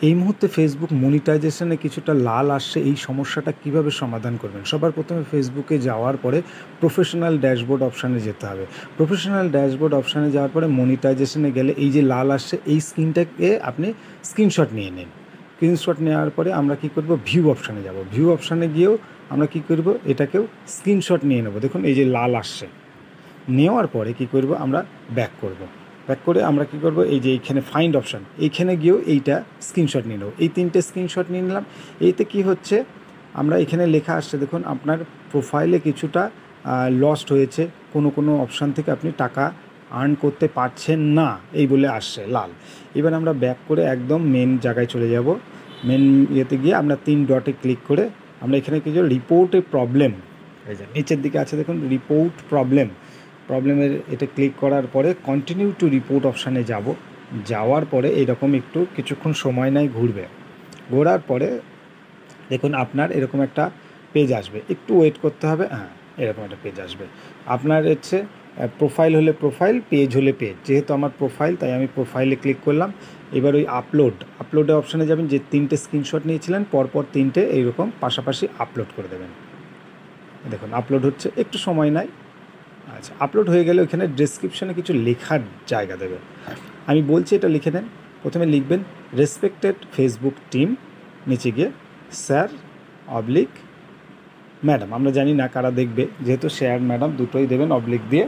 এই মুহূর্তে ফেসবুক মনিটাইজেশনে কিছুটা লাল আসছে, এই সমস্যাটা কিভাবে সমাধান করবেন? সবার প্রথমে ফেসবুকে যাওয়ার পরে প্রফেশনাল ড্যাশবোর্ড অপশানে যেতে হবে। প্রফেশনাল ড্যাশবোর্ড অপশানে যাওয়ার পরে মনিটাইজেশনে গেলে এই যে লাল আসছে এই স্ক্রিনটাকে আপনি স্ক্রিনশট নিয়ে নিন। স্ক্রিনশট নেওয়ার পরে আমরা কী করব, ভিউ অপশানে যাব। ভিউ অপশানে গিয়েও আমরা কী করব, এটাকেও স্ক্রিনশট নিয়ে নেব। দেখুন এই যে লাল আসছে, নেওয়ার পরে কী করব, আমরা ব্যাক করব। ব্যাক করে আমরা কী করব, এই যে এইখানে ফাইন্ড অপশান, এইখানে গিয়েও এইটা স্ক্রিনশট নিয়ে নেব। এই 3টে স্ক্রিনশট নিয়ে নিলাম। এইতে কি হচ্ছে, আমরা এখানে লেখা আসছে দেখুন, আপনার প্রোফাইলে কিছুটা লস্ট হয়েছে, কোনো অপশান থেকে আপনি টাকা আর্ন করতে পারছেন না, এই বলে আসছে লাল। এবার আমরা ব্যাক করে একদম মেন জায়গায় চলে যাব। মেন ইয়েতে গিয়ে আমরা 3 ডটে ক্লিক করে আমরা এখানে কিছু রিপোর্ট এ প্রবলেম, এই যে নিচের দিকে আছে দেখুন রিপোর্ট প্রবলেমের এটা ক্লিক করার পরে কন্টিনিউ টু রিপোর্ট অপশানে যাব। যাওয়ার পরে এরকম একটু কিছুক্ষণ সময় নেয়, ঘোরার পরে দেখুন আপনার এরকম একটা পেজ আসবে, একটু ওয়েট করতে হবে। হ্যাঁ, এরকম একটা পেজ আসবে। আপনার হচ্ছে প্রোফাইল হলে প্রোফাইল, পেজ হলে পেজ। যেহেতু আমার প্রোফাইল, তাই আমি প্রোফাইলে ক্লিক করলাম। এবার ওই আপলোডে অপশানে যাবেন, যে 3টে স্ক্রিনশট নিয়েছিলেন পরপর 3টে এইরকম পাশাপাশি আপলোড করে দেবেন। দেখুন আপলোড হচ্ছে, একটু সময় নেয়। আচ্ছা, আপলোড হয়ে গেলে ওইখানে ডেসক্রিপশানে কিছু লেখার জায়গা দেবে। আমি বলছি এটা লিখে নেন। প্রথমে লিখবেন রেসপেক্টেড ফেসবুক টিম, নিচে গিয়ে স্যার অবলিক ম্যাডাম, আমরা জানি না কারা দেখবে, যেহেতু স্যার ম্যাডাম দুটোই দেবেন অবলিক দিয়ে।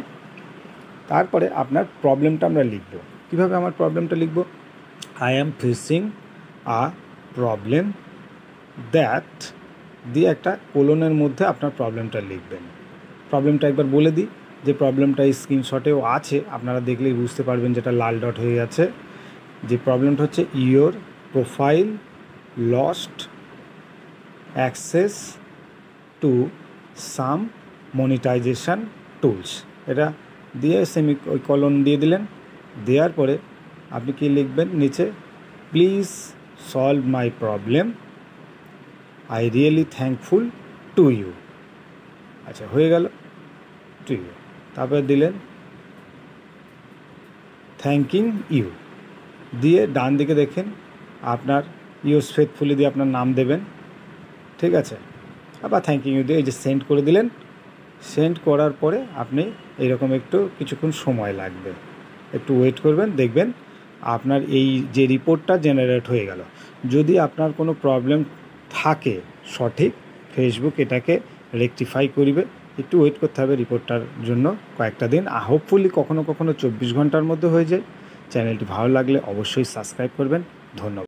তারপরে আপনার প্রবলেমটা আমরা লিখব। কীভাবে আমার প্রবলেমটা লিখব, I am facing a problem that দিয়ে একটা কোলনের মধ্যে আপনার প্রবলেমটা লিখবেন। প্রবলেমটা একবার বলে দিই, যে প্রবলেমটা এই স্ক্রিনশটেও আছে, আপনারা দেখলেই বুঝতে পারবেন যেটা লাল ডট হয়ে গেছে। যে প্রবলেমটা হচ্ছে your profile lost access to some monetisation tools, এটা দিয়ে কলন দিয়ে দিলেন। দেওয়ার পরে আপনি কি লিখবেন নিচে, please solve my problem, I really thankful to you. আচ্ছা, হয়ে গেল টু ইউ। তারপরে দিলেন থ্যাঙ্কিং ইউ দিয়ে ডান দিকে দেখেন আপনার ইউজ ফেথফুলি দিয়ে আপনার নাম দেবেন, ঠিক আছে। আবার থ্যাঙ্কিং ইউ দিয়ে এই যে সেন্ড করে দিলেন। সেন্ড করার পরে আপনি এইরকম একটু কিছুক্ষণ সময় লাগবে, একটু ওয়েট করবেন, দেখবেন আপনার এই যে রিপোর্টটা জেনারেট হয়ে গেল। যদি আপনার কোনো প্রবলেম থাকে সঠিক, ফেসবুক এটাকে রেকটিফাই করবে। একটু ওয়েট করতে হবে রিপোর্টটার জন্য, কয়েকটা দিন, হোপফুলি কখনো 24 ঘন্টার মধ্যে হয়ে যায়। চ্যানেলটি ভালো লাগলে অবশ্যই সাবস্ক্রাইব করবেন। ধন্যবাদ।